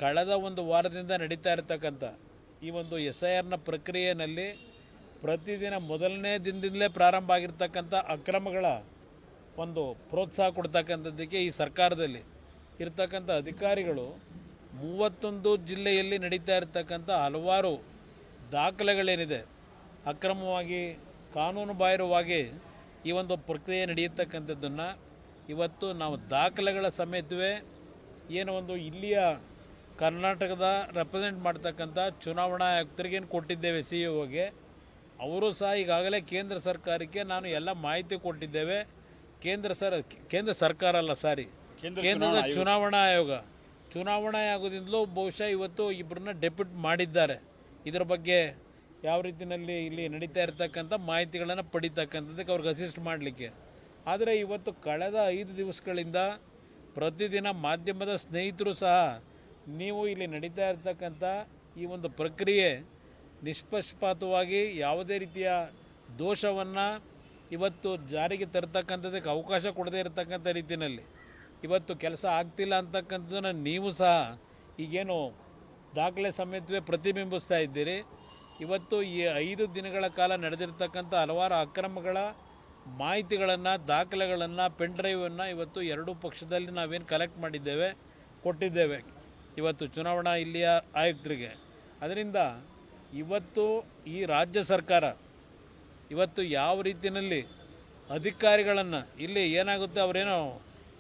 ಕಳೆದ ಒಂದು ವಾರದಿಂದ ನಡೀತಾ ಇರತಕ್ಕಂಥ ಈ ಒಂದು SIRನ ಪ್ರಕ್ರಿಯೆಯಲ್ಲಿ ಪ್ರತಿದಿನ ಮೊದಲನೇ ದಿನದಿಂದಲೇ ಪ್ರಾರಂಭ ಆಗಿರ್ತಕ್ಕಂಥ ಅಕ್ರಮಗಳ ಒಂದು ಪ್ರೋತ್ಸಾಹ ಕೊಡ್ತಕ್ಕಂಥದ್ದಕ್ಕೆ ಈ ಸರ್ಕಾರದಲ್ಲಿ ಇರ್ತಕ್ಕಂಥ ಅಧಿಕಾರಿಗಳು 31 ಜಿಲ್ಲೆಯಲ್ಲಿ ನಡೀತಾ ಇರತಕ್ಕಂಥ ಹಲವಾರು ದಾಖಲೆಗಳೇನಿದೆ ಅಕ್ರಮವಾಗಿ ಕಾನೂನು ಬಾಹಿರವಾಗಿ ಈ ಒಂದು ಪ್ರಕ್ರಿಯೆ ನಡೆಯತಕ್ಕಂಥದ್ದನ್ನು ಇವತ್ತು ನಾವು ದಾಖಲೆಗಳ ಸಮೇತವೇ ಏನೋ ಒಂದು ಇಲ್ಲಿಯ ಕರ್ನಾಟಕದ ರೆಪ್ರೆಸೆಂಟ್ ಮಾಡ್ತಕ್ಕಂಥ ಚುನಾವಣಾ ಆಯುಕ್ತರಿಗೇನು ಕೊಟ್ಟಿದ್ದೇವೆ CEOಗೆ ಅವರು ಸಹ ಈಗಾಗಲೇ ಕೇಂದ್ರ ಸರ್ಕಾರಕ್ಕೆ ನಾನು ಎಲ್ಲ ಮಾಹಿತಿ ಕೊಟ್ಟಿದ್ದೇವೆ. ಕೇಂದ್ರ ಸರ್ಕಾರ ಅಲ್ಲ ಕೇಂದ್ರದ ಚುನಾವಣಾ ಆಯೋಗದಿಂದಲೂ ಬಹುಶಃ ಇವತ್ತು ಇಬ್ಬರನ್ನ ಡೆಪ್ಯೂಟ್ ಮಾಡಿದ್ದಾರೆ. ಇದರ ಬಗ್ಗೆ ಯಾವ ರೀತಿಯಲ್ಲಿ ಇಲ್ಲಿ ನಡೀತಾ ಇರತಕ್ಕಂಥ ಮಾಹಿತಿಗಳನ್ನು ಪಡಿತಕ್ಕಂಥದ್ದಕ್ಕೆ ಅವ್ರಿಗೆ ಅಸಿಸ್ಟ್ ಮಾಡಲಿಕ್ಕೆ. ಆದರೆ ಇವತ್ತು ಕಳೆದ 5 ದಿವಸಗಳಿಂದ ಪ್ರತಿದಿನ ಮಾಧ್ಯಮದ ಸ್ನೇಹಿತರು ಸಹ ನೀವು ಇಲ್ಲಿ ನಡೀತಾ ಇರತಕ್ಕಂಥ ಈ ಒಂದು ಪ್ರಕ್ರಿಯೆ ನಿಷ್ಪಕ್ಷಪಾತವಾಗಿ ಯಾವುದೇ ರೀತಿಯ ದೋಷವನ್ನು ಇವತ್ತು ಜಾರಿಗೆ ತರ್ತಕ್ಕಂಥದ್ದಕ್ಕೆ ಅವಕಾಶ ಕೊಡದೇ ಇರತಕ್ಕಂಥ ರೀತಿಯಲ್ಲಿ ಇವತ್ತು ಕೆಲಸ ಆಗ್ತಿಲ್ಲ ಅಂತಕ್ಕಂಥದ್ದನ್ನು ನೀವು ಸಹ ಈಗೇನು ದಾಖಲೆ ಸಮೇತವೇ ಪ್ರತಿಬಿಂಬಿಸ್ತಾ ಇದ್ದೀರಿ. ಇವತ್ತು ಈ 5 ದಿನಗಳ ಕಾಲ ನಡೆದಿರ್ತಕ್ಕಂಥ ಹಲವಾರು ಅಕ್ರಮಗಳ ಮಾಹಿತಿಗಳನ್ನು ದಾಖಲೆಗಳನ್ನು ಪೆನ್ಡ್ರೈವನ್ನು ಇವತ್ತು ಎರಡೂ ಪಕ್ಷದಲ್ಲಿ ನಾವೇನು ಕಲೆಕ್ಟ್ ಮಾಡಿದ್ದೇವೆ ಕೊಟ್ಟಿದ್ದೇವೆ ಇವತ್ತು ಚುನಾವಣಾ ಇಲ್ಲಿಯ ಆಯುಕ್ತರಿಗೆ. ಅದರಿಂದ ಇವತ್ತು ಈ ರಾಜ್ಯ ಸರ್ಕಾರ ಇವತ್ತು ಯಾವ ರೀತಿಯಲ್ಲಿ ಅಧಿಕಾರಿಗಳನ್ನು ಇಲ್ಲಿ ಏನಾಗುತ್ತೆ ಅವರೇನೋ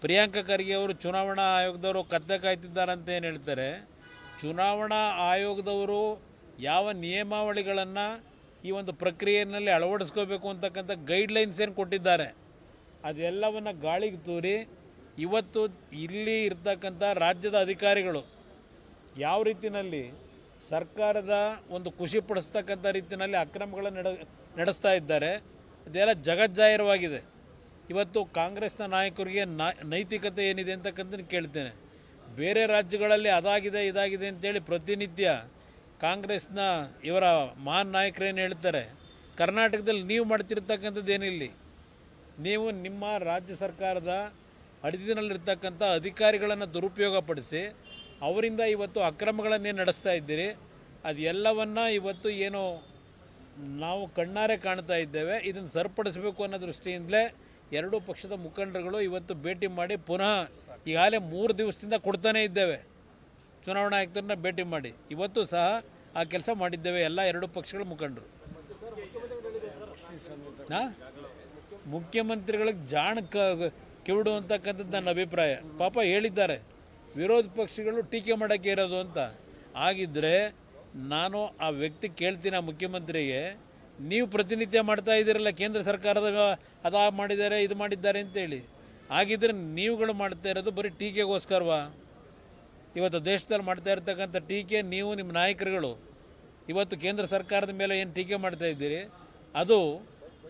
ಪ್ರಿಯಾಂಕ ಖರ್ಗೆ ಅವರು ಚುನಾವಣಾ ಆಯೋಗದವರು ಕತ್ತೆ ಕಾಯ್ತಿದ್ದಾರೆ ಅಂತ ಏನು ಹೇಳ್ತಾರೆ. ಚುನಾವಣಾ ಆಯೋಗದವರು ಯಾವ ನಿಯಮಾವಳಿಗಳನ್ನು ಈ ಒಂದು ಪ್ರಕ್ರಿಯೆಯಲ್ಲಿ ಅಳವಡಿಸ್ಕೋಬೇಕು ಅಂತಕ್ಕಂಥ ಗೈಡ್ಲೈನ್ಸ್ ಏನು ಕೊಟ್ಟಿದ್ದಾರೆ ಅದೆಲ್ಲವನ್ನು ಗಾಳಿಗೆ ತೂರಿ ಇವತ್ತು ಇಲ್ಲಿ ಇರ್ತಕ್ಕಂಥ ರಾಜ್ಯದ ಅಧಿಕಾರಿಗಳು ಯಾವ ರೀತಿಯಲ್ಲಿ ಸರ್ಕಾರದ ಒಂದು ಖುಷಿ ಪಡಿಸ್ತಕ್ಕಂಥ ರೀತಿಯಲ್ಲಿ ಅಕ್ರಮಗಳನ್ನು ನಡೆಸ್ತಾ ಇದ್ದಾರೆ ಅದೆಲ್ಲ ಜಗಜ್ಜಾಹಿರವಾಗಿದೆ. ಇವತ್ತು ಕಾಂಗ್ರೆಸ್ನ ನಾಯಕರಿಗೆ ನೈತಿಕತೆ ಏನಿದೆ ಅಂತಕ್ಕಂಥ ಕೇಳ್ತೇನೆ. ಬೇರೆ ರಾಜ್ಯಗಳಲ್ಲಿ ಅದಾಗಿದೆ ಇದಾಗಿದೆ ಅಂತೇಳಿ ಪ್ರತಿನಿತ್ಯ ಕಾಂಗ್ರೆಸ್ನ ಇವರ ಮಹಾನ್ ನಾಯಕರೇನು ಹೇಳ್ತಾರೆ. ಕರ್ನಾಟಕದಲ್ಲಿ ನೀವು ಮಾಡ್ತಿರ್ತಕ್ಕಂಥದ್ದು ಏನಿಲ್ಲ. ನೀವು ನಿಮ್ಮ ರಾಜ್ಯ ಸರ್ಕಾರದ ಅಡಿದಿನಲ್ಲಿರ್ತಕ್ಕಂಥ ಅಧಿಕಾರಿಗಳನ್ನು ದುರುಪಯೋಗಪಡಿಸಿ ಅವರಿಂದ ಇವತ್ತು ಅಕ್ರಮಗಳನ್ನೇನು ನಡೆಸ್ತಾ ಇದ್ದೀರಿ ಅದೆಲ್ಲವನ್ನು ಇವತ್ತು ಏನು ನಾವು ಕಣ್ಣಾರೆ ಕಾಣ್ತಾ ಇದ್ದೇವೆ. ಇದನ್ನು ಸರಿಪಡಿಸಬೇಕು ಅನ್ನೋ ದೃಷ್ಟಿಯಿಂದಲೇ ಎರಡೂ ಪಕ್ಷದ ಮುಖಂಡರುಗಳು ಇವತ್ತು ಭೇಟಿ ಮಾಡಿ ಪುನಃ ಈಗಾಗಲೇ 3 ದಿವಸದಿಂದ ಕೊಡ್ತಾನೇ ಇದ್ದೇವೆ. ಚುನಾವಣಾ ಆಯುಕ್ತರನ್ನ ಭೇಟಿ ಮಾಡಿ ಇವತ್ತು ಸಹ ಆ ಕೆಲಸ ಮಾಡಿದ್ದೇವೆ ಎಲ್ಲ ಎರಡೂ ಪಕ್ಷಗಳ ಮುಖಂಡರು. ಮುಖ್ಯಮಂತ್ರಿಗಳಿಗೆ ಜಾಣ ಕಿವಿಡು ಅಂತಕ್ಕಂಥದ್ದು ನನ್ನ ಅಭಿಪ್ರಾಯ. ಪಾಪ ಹೇಳಿದ್ದಾರೆ ವಿರೋಧ ಪಕ್ಷಗಳು ಟೀಕೆ ಮಾಡೋಕ್ಕೆ ಇರೋದು ಅಂತ. ಆಗಿದ್ದರೆ ನಾನು ಆ ವ್ಯಕ್ತಿ ಕೇಳ್ತೀನಿ ಆ ಮುಖ್ಯಮಂತ್ರಿಗೆ, ನೀವು ಪ್ರತಿನಿತ್ಯ ಮಾಡ್ತಾ ಇದ್ದೀರಲ್ಲ ಕೇಂದ್ರ ಸರ್ಕಾರದ ಅದಾ ಮಾಡಿದ್ದಾರೆ ಇದು ಮಾಡಿದ್ದಾರೆ ಅಂತೇಳಿ. ಆಗಿದ್ದರೆ ನೀವುಗಳು ಮಾಡ್ತಾ ಇರೋದು ಬರೀ ಟೀಕೆಗೋಸ್ಕರವಾ? ಇವತ್ತು ದೇಶದಲ್ಲಿ ಮಾಡ್ತಾ ಇರ್ತಕ್ಕಂಥ ಟೀಕೆ ನೀವು ನಿಮ್ಮ ನಾಯಕರುಗಳು ಇವತ್ತು ಕೇಂದ್ರ ಸರ್ಕಾರದ ಮೇಲೆ ಏನು ಟೀಕೆ ಮಾಡ್ತಾ ಇದ್ದೀರಿ ಅದು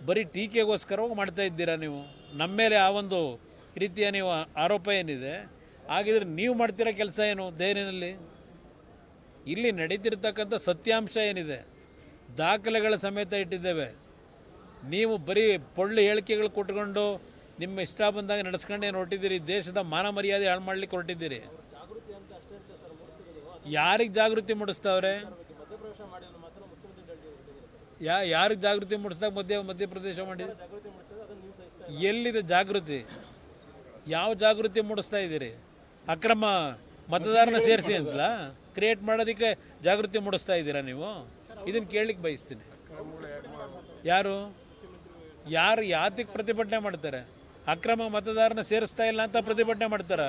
ಬರೀ ಟೀಕೆಗೋಸ್ಕರವಾಗಿ ಮಾಡ್ತಾ ಇದ್ದೀರಾ ನೀವು. ನಮ್ಮ ಮೇಲೆ ಆ ಒಂದು ರೀತಿಯ ನೀವು ಆರೋಪ ಏನಿದೆ ಹಾಗಿದ್ರೆ ನೀವು ಮಾಡ್ತಿರೋ ಕೆಲಸ ಏನು ದೆಹಲಿಯಲ್ಲಿ? ಇಲ್ಲಿ ನಡೀತಿರ್ತಕ್ಕಂಥ ಸತ್ಯಾಂಶ ಏನಿದೆ ದಾಖಲೆಗಳ ಸಮೇತ ಇಟ್ಟಿದ್ದೇವೆ. ನೀವು ಬರೀ ಪೊಳ್ಳು ಹೇಳಿಕೆಗಳು ಕೊಟ್ಕೊಂಡು ನಿಮ್ಮ ಇಷ್ಟ ಬಂದಾಗ ನಡೆಸ್ಕೊಂಡೇನು ಹೊರಟಿದ್ದೀರಿ. ದೇಶದ ಮಾನ ಮರ್ಯಾದೆ ಹಾಳು ಮಾಡಲಿಕ್ಕೆ ಹೊರಟಿದ್ದೀರಿ. ಯಾರಿಗೆ ಜಾಗೃತಿ ಮೂಡಿಸ್ತಾವ್ರೆ? ಯಾರಿಗೆ ಜಾಗೃತಿ ಮೂಡಿಸಿದಾಗ ಮಧ್ಯಪ್ರದೇಶ ಮಾಡಿ ಎಲ್ಲಿದೆ ಜಾಗೃತಿ? ಯಾವ ಜಾಗೃತಿ ಮೂಡಿಸ್ತಾ ಇದ್ದೀರಿ? ಅಕ್ರಮ ಮತದಾರನ ಸೇರಿಸಿ ಅಂತಲ್ಲ ಕ್ರಿಯೇಟ್ ಮಾಡೋದಕ್ಕೆ ಜಾಗೃತಿ ಮೂಡಿಸ್ತಾ ಇದ್ದೀರಾ ನೀವು? ಇದನ್ನು ಕೇಳಲಿಕ್ಕೆ ಬಯಸ್ತೀನಿ. ಯಾರು ಯಾತಕ್ಕೆ ಪ್ರತಿಭಟನೆ ಮಾಡ್ತಾರೆ? ಅಕ್ರಮ ಮತದಾರನ ಸೇರಿಸ್ತಾ ಇಲ್ಲ ಅಂತ ಪ್ರತಿಭಟನೆ ಮಾಡ್ತಾರ?